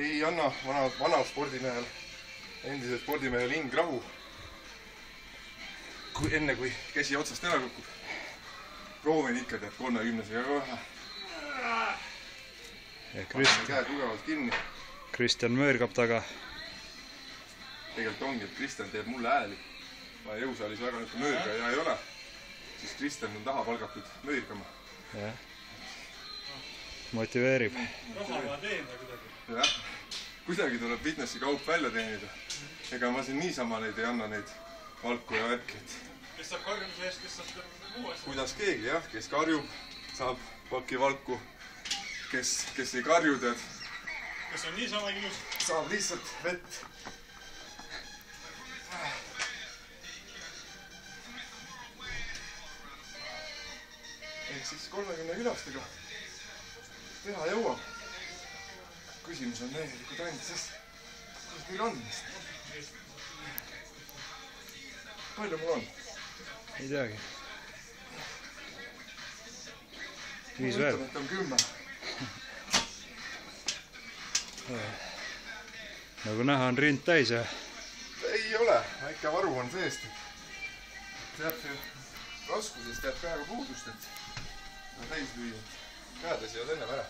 ei anna vana spordimehel, endisel spordimehel hing rahu. Enne kui käsi otsast ära kukub. Proovin ikka tead 30-sega kohe. Panen käe tugevalt kinni. Kristjan möörgab taga. Tegelikult ongi, et Kristjan teeb mulle ääli. Ma jõusaalis väga nüüd möörgaja ei ole. Siis Kristjan on taha palgatud möörgama. Jah. Motiveerib. Raha ma teenida kuidagi. Jah. Kuidagi tuleb fitnessi kaup välja teenida. Ega ma siin niisama neid ei anna neid valku ja värki. Kes saab karjumise eest, kes saab muu asja? Kuidas keegi, jah. Kes karjub, saab paki valku. Kes ei karju, tead. Kes on niisama ilus? Saab lihtsalt vett. Ehk siis 30 külastega teha jõuab. Küsimus on tegelikult ainult siis, kuidas meil on vist. Palju mul on? Ei teagi. 5 Ma veel. mõtlen, et on 10. Nagu näha on rind täis ja Ei ole, väike varu on seest. Jääb raskusest jääb peaaegu puudust, et täis lüüa. Käed esivad ennem ära.